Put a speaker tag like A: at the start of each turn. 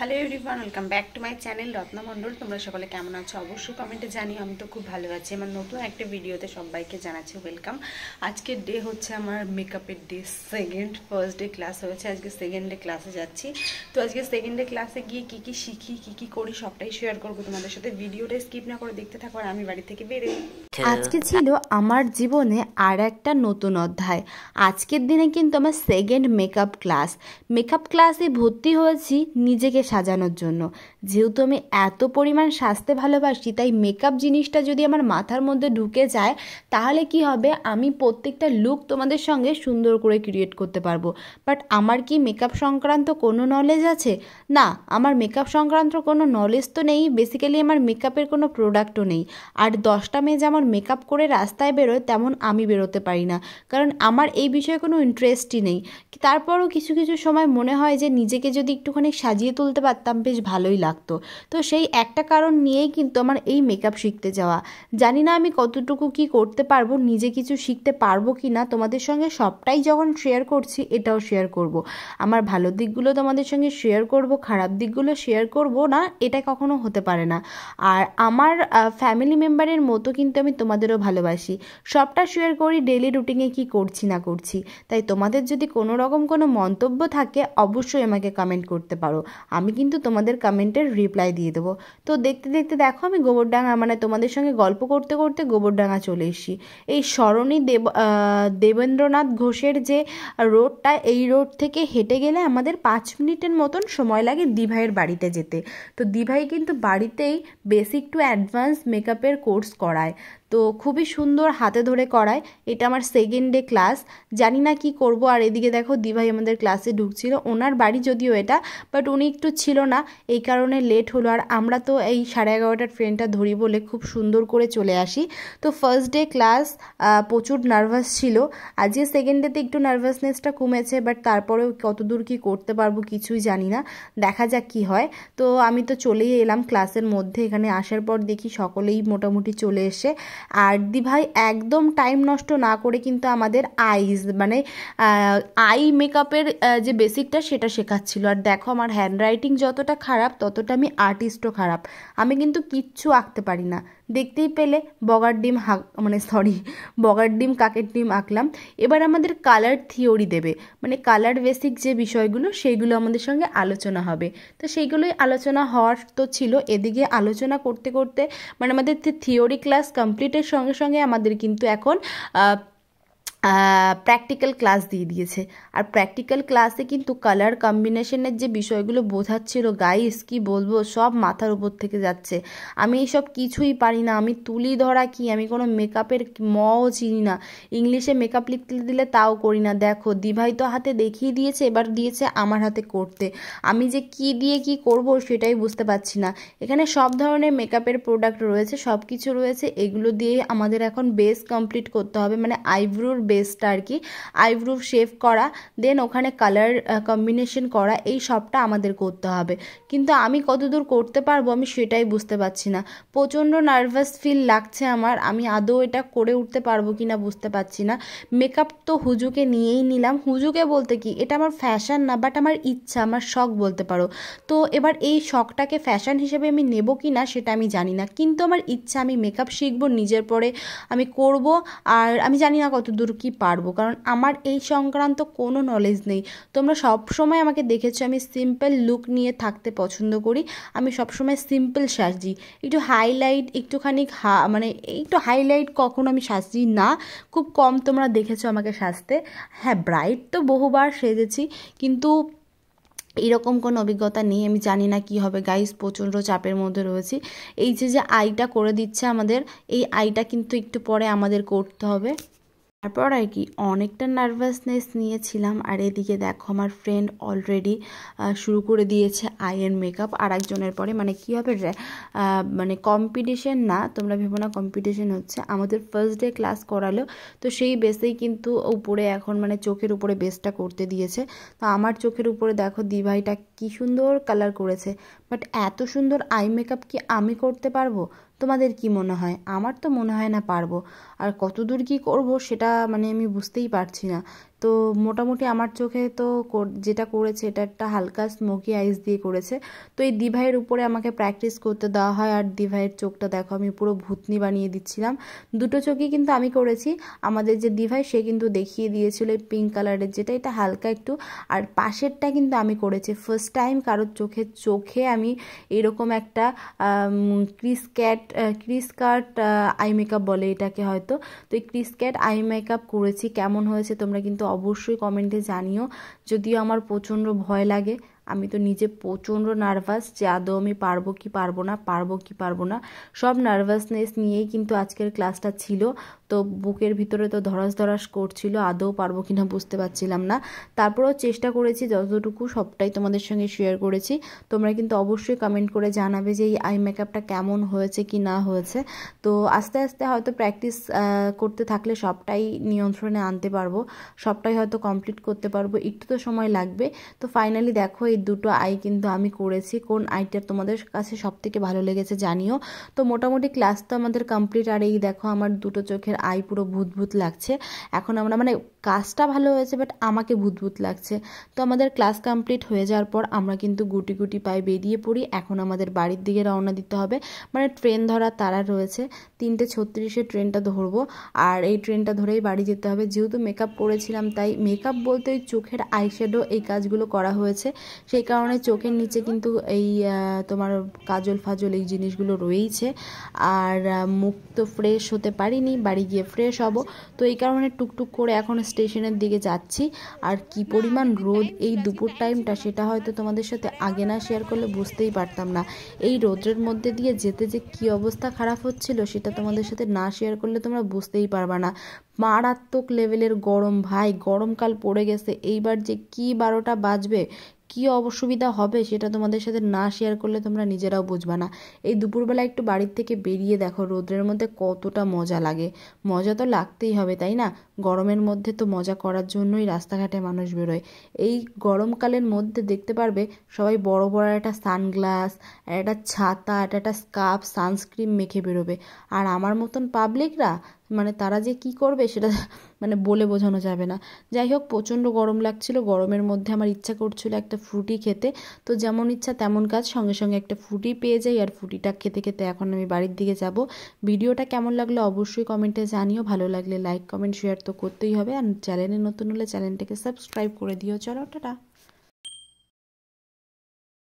A: Hello everyone, welcome back to my channel Ratna Mondal. তোমরা সকলে কেমন আছো অবশ্যই কমেন্টে জানিও। আমি তো খুব ভালো আছি। আমার নতুন একটা ভিডিওতে সবাইকে জানাচ্ছি ওয়েলকাম। আজকের ডে হচ্ছে আমার মেকআপের day second. First day class হয়েছে, আজকে সেকেন্ড ডে ক্লাসে যাচ্ছি। তো আজকে সেকেন্ড ডে ক্লাসে গিয়ে কী কী শিখি, কী কী করি সবটাই শেয়ার করবো তোমাদের সাথে। ভিডিওটা স্কিপ না করে দেখতে থাকো আর আমি বাড়ি থেকে বেরোই।
B: আজকে ছিল আমার জীবনে আর একটা নতুন অধ্যায়। আজকের দিনে কিন্তু আমার সেকেন্ড মেকআপ ক্লাসে ভর্তি হয়েছি নিজেকে সাজানোর জন্য। যেহেতু আমি এত পরিমাণ সাজতে ভালোবাসি, তাই মেকআপ জিনিসটা যদি আমার মাথার মধ্যে ঢুকে যায় তাহলে কি হবে, আমি প্রত্যেকটা লুক তোমাদের সঙ্গে সুন্দর করে ক্রিয়েট করতে পারবো। বাট আমার কি মেকআপ সংক্রান্ত কোনো নলেজ আছে? না, আমার মেকআপ সংক্রান্ত কোনো নলেজ তো নেই। বেসিক্যালি আমার মেকআপের কোনো প্রোডাক্টও নেই। আর 10টা মেয়ে যেমন মেকআপ করে রাস্তায় বেরোয়, তেমন আমি বেরোতে পারি না, কারণ আমার এই বিষয়ে কোনো ইন্টারেস্টই নেই। তারপরও কিছু কিছু সময় মনে হয় যে নিজেকে যদি একটুখানি সাজিয়ে তুলতে পারতাম বেশ ভালোই লাগতো। তো সেই একটা কারণ নিয়েই কিন্তু আমার এই মেকআপ শিখতে যাওয়া। জানি না আমি কতটুকু কি করতে পারবো, নিজে কিছু শিখতে পারবো কি না। তোমাদের সঙ্গে সবটাই যখন শেয়ার করছি, এটাও শেয়ার করব। আমার ভালো দিকগুলো তোমাদের সঙ্গে শেয়ার করব, খারাপ দিকগুলো শেয়ার করব না, এটা কখনো হতে পারে না। আর আমার ফ্যামিলি মেম্বারের মতো কিন্তু আমি তোমাদেরও ভালোবাসি, সবটা শেয়ার করি ডেলি রুটিনে কি করছি না করছি। তাই তোমাদের যদি কোনো রকম কোনো মন্তব্য থাকে অবশ্যই আমাকে কমেন্ট করতে পারো, আমি কিন্তু তোমাদের কমেন্টের রিপ্লাই দিয়ে দেবো। তো দেখতে দেখতে দেখো আমি গোবরডাঙ্গা, মানে তোমাদের সঙ্গে গল্প করতে করতে গোবরডাঙ্গা চলে এসেছি। এই সরণি দেবেন্দ্রনাথ ঘোষের যে রোডটা, এই রোড থেকে হেঁটে গেলে আমাদের 5 মিনিটের মতন সময় লাগে দিভাইয়ের বাড়িতে যেতে। তো দিভাই কিন্তু বাড়িতেই বেসিক টু অ্যাডভান্স মেকআপের কোর্স করায়। তো খুবই সুন্দর হাতে ধরে করায়। এটা আমার সেকেন্ড ডে ক্লাস, জানি না কি করব। আর এদিকে দেখো দিভাই আমাদের ক্লাসে ঢুকছিল, ওনার বাড়ি যদিও এটা, বাট উনি একটু ছিল না, এই কারণে লেট হলো। আর আমরা তো এই 11:30টার ট্রেনটা ধরি বলে খুব সুন্দর করে চলে আসি। তো ফার্স্ট ডে ক্লাস প্রচুর নার্ভাস ছিল। আজকে সেকেন্ড ডেতে একটু নার্ভাসনেসটা কমেছে, বাট তারপরেও কতদূর কি করতে পারবো কিছুই জানি না, দেখা যাক কি হয়। তো আমি তো চলেই এলাম ক্লাসের মধ্যে। এখানে আসার পর দেখি সকলেই মোটামুটি চলে এসে, আর দিভাই একদম টাইম নষ্ট না করে কিন্তু আমাদের আই মেকআপের যে বেসিকটা সেটা শেখাচ্ছিল। আর দেখো আমার হ্যান্ডরাইটিং যতটা খারাপ, ততটা আমি আর্টিস্টও খারাপ। আমি কিন্তু কিচ্ছু আঁকতে পারি না, দেখতেই পেলে বগার ডিম কাকের ডিম আঁকলাম। এবার আমাদের কালার থিওরি দেবে, মানে কালার বেসিক যে বিষয়গুলো সেইগুলো আমাদের সঙ্গে আলোচনা হবে। তো সেইগুলোই আলোচনা হওয়ার তো ছিল। এদিকে আলোচনা করতে করতে মানে আমাদের থিওরি ক্লাস কমপ্লিটের সঙ্গে সঙ্গে আমাদের কিন্তু এখন প্র্যাকটিক্যাল ক্লাস দিয়ে দিয়েছে। আর প্র্যাকটিক্যাল ক্লাসে কিন্তু কালার কম্বিনেশনের যে বিষয়গুলো বোঝাচ্ছিল, গাইস কি বলবো, সব মাথার উপর থেকে যাচ্ছে। আমি এইসব কিছুই পারি না। আমি তুলি ধরা কি, আমি কোনো মেকআপের মও চিনি না। ইংলিশে মেকআপ লিখতে দিলে তাও করি না। দেখো দিভাই তো হাতে দেখিয়ে দিয়েছে, এবার দিয়েছে আমার হাতে করতে। আমি যে কি দিয়ে কি করব সেটাই বুঝতে পারছি না। এখানে সব ধরনের মেকআপের প্রোডাক্ট রয়েছে, সব কিছু রয়েছে। এগুলো দিয়ে আমাদের এখন বেস কমপ্লিট করতে হবে, মানে আইব্রোর বেসটা আর কি, আইব্রো শেভ করা, দেন ওখানে কালার কম্বিনেশন করা, এই সবটা আমাদের করতে হবে। কিন্তু আমি কতদূর করতে পারবো আমি সেটাই বুঝতে পারছি না। প্রচণ্ড নার্ভাস ফিল লাগছে আমার, আমি আদৌ এটা করে উঠতে পারবো কি না বুঝতে পারছি না। মেকআপ তো হুজুকে নিয়েই নিলাম, হুজুকে বলতে কি, এটা আমার ফ্যাশন না, বাট আমার ইচ্ছা, আমার শখ বলতে পারো। তো এবার এই শখটাকে ফ্যাশন হিসেবে আমি নেব কি না সেটা আমি জানি না, কিন্তু আমার ইচ্ছা আমি মেকআপ শিখবো, নিজের পরে আমি করব। আর আমি জানি না কত দূর কী পারবো, কারণ আমার এই সংক্রান্ত কোনো নলেজ নেই। তোমরা সব সময় আমাকে দেখেছো আমি সিম্পল লুক নিয়ে থাকতে পছন্দ করি। আমি সবসময় সিম্পল সাজি, একটু হাইলাইট একটুখানি মানে একটু হাইলাইট কখনো আমি সাজি না, খুব কম তোমরা দেখেছো আমাকে সাজতে। হ্যাঁ, ব্রাইট তো বহুবার সেজেছি, কিন্তু এরকম কোনো অভিজ্ঞতা নেই। আমি জানি না কি হবে গাইস, প্রচণ্ড চাপের মধ্যে রয়েছি। এই যে আইটা করে দিচ্ছে আমাদের, এই আইটা কিন্তু একটু পরে আমাদের করতে হবে। তারপর আর কি অনেকটা নার্ভাসনেস নিয়েছিলাম। আর এদিকে দেখো আমার ফ্রেন্ড অলরেডি শুরু করে দিয়েছে আইয়ের মেকআপ আর একজনের পরে। মানে কী হবে, মানে কম্পিটিশন না, তোমরা ভেবো না কম্পিটিশন হচ্ছে। আমাদের ফার্স্ট ডে ক্লাস করালো, তো সেই বেসেই কিন্তু উপরে এখন মানে চোখের উপরে বেসটা করতে দিয়েছে। তো আমার চোখের উপরে দেখো দিভাইটা কী সুন্দর কালার করেছে, বাট এত সুন্দর আই মেকআপ কি আমি করতে পারবো? তোমাদের কি মনে হয়? আমার তো মনে হয় না পারবো। আর কতদূর কি করব সেটা মানে আমি বুঝতেই পারছি না। তো মোটামুটি আমার চোখে তো যেটা করেছে এটা একটা হালকা স্মোকি আইস দিয়ে করেছে। তো এই দিভাইয়ের উপরে আমাকে প্র্যাকটিস করতে দেওয়া হয়, আর দিভাইয়ের চোখটা দেখো আমি পুরো ভূতনি বানিয়ে দিচ্ছিলাম। দুটো চোখই কিন্তু আমি করেছি, আমাদের যে দিভাই সে কিন্তু দেখিয়ে দিয়েছিল এই পিঙ্ক কালারের যেটা, এটা হালকা একটু, আর পাশেরটা কিন্তু আমি করেছি। ফার্স্ট টাইম কারোর চোখে আমি এরকম একটা ক্রিস কাট আই মেকআপ বলে এটাকে হয়তো, তো এই ক্রিস কাট আই মেকআপ করেছি। কেমন হয়েছে তোমরা কিন্তু অবশ্যই কমেন্টে জানিও। যদিও আমার প্রচণ্ড ভয় লাগে, আমি তো নিজে প্রচণ্ড নার্ভাস যে আদৌ আমি পারবো কি পারবো না, সব নার্ভাসনেস নিয়েই কিন্তু আজকের ক্লাসটা ছিল। তো বুকের ভিতরে তো ধরাস করছিল, আদৌ পারবো কিনা বুঝতে পারছিলাম না। তারপরেও চেষ্টা করেছি যতটুকু, সবটাই তোমাদের সঙ্গে শেয়ার করেছি। তোমরা কিন্তু অবশ্যই কমেন্ট করে জানাবে যে এই আই মেকআপটা কেমন হয়েছে কি না হয়েছে। তো আস্তে আস্তে হয়তো প্র্যাকটিস করতে থাকলে সবটাই নিয়ন্ত্রণে আনতে পারবো, সবটাই হয়তো কমপ্লিট করতে পারবো, একটু তো সময় লাগবে। তো ফাইনালি দেখো এই দুটো আই কিন্তু আমি করেছি। কোন আইটা তোমাদের কাছে সব থেকে ভালো লেগেছে জানিও। তো মোটামুটি ক্লাস তো আমাদের কমপ্লিট, আর এই দেখো আমার দুটো চোখের আই পুরো ভূত লাগছে। এখন আমরা মানে কাজটা ভালো হয়েছে বাট আমাকে ভূত লাগছে। তো আমাদের ক্লাস কমপ্লিট হয়ে যাওয়ার পর আমরা কিন্তু গুটি পায়ে বেরিয়ে পড়ি। এখন আমাদের বাড়ির দিকে রওনা দিতে হবে, মানে ট্রেন ধরার তাড়া রয়েছে। 3:36 ট্রেনটা ধরবো, আর এই ট্রেনটা ধরেই বাড়ি যেতে হবে। যেহেতু মেকআপ করেছিলাম তাই মেকআপ বলতে ওই চোখের আইশ্যাডো এই কাজগুলো করা হয়েছে, সেই কারণে চোখের নিচে কিন্তু এই তোমার কাজল ফাজল এই জিনিসগুলো রয়েইছে। আর মুখ তো ফ্রেশ হতে পারিনি, বাড়ি গিয়ে ফ্রেশ হব। তো এই কারণে টুকটুক করে এখন স্টেশনের দিকে যাচ্ছি। আর কি পরিমাণ রোদ এই দুপুর টাইমটা, সেটা হয়তো তোমাদের সাথে আগে না শেয়ার করলে বুঝতেই পারতাম না। এই রোদের মধ্যে দিয়ে যেতে যে কি অবস্থা খারাপ হচ্ছিল সেটা তোমাদের সাথে না শেয়ার করলে তোমরা বুঝতেই পারবা না। মারাত্মক লেভেলের গরম ভাই, গরমকাল পড়ে গেছে। এইবার যে কি 12টা বাজবে, কি অসুবিধা হবে সেটা তোমাদের সাথে না শেয়ার করলে তোমরা নিজেরাও বুঝবা না। এই দুপুরবেলা একটু বাড়ির থেকে বেরিয়ে দেখো রোদের মধ্যে কতটা মজা লাগে। মজা তো লাগতেই হবে তাই না, গরমের মধ্যে তো মজা করার জন্যই রাস্তাঘাটে মানুষ বেরোয়। এই গরমকালের মধ্যে দেখতে পারবে সবাই বড় একটা সানগ্লাস, একটা ছাতা, একটা স্কার্ফ, সানস্ক্রিন মেখে বেরোবে। আর আমার মতন পাবলিকরা মানে তারা যে কি করবে সেটা মানে বলে বোঝানো যাবে না। যাই হোক, প্রচণ্ড গরম লাগছিল, গরমের মধ্যে আমার ইচ্ছা করছিল একটা ফ্রুটি খেতে। তো যেমন ইচ্ছা তেমন কাজ, সঙ্গে সঙ্গে একটা ফ্রুটি পেয়ে যাই, আর ফ্রুটিটা খেতে খেতে এখন আমি বাড়ির দিকে যাব। ভিডিওটা কেমন লাগলো অবশ্যই কমেন্টে জানিও, ভালো লাগলে লাইক কমেন্ট শেয়ার তো করতেই হবে, আর চ্যানেলে নতুন হলে চ্যানেলটাকে সাবস্ক্রাইব করে দিও। চলো টাটা।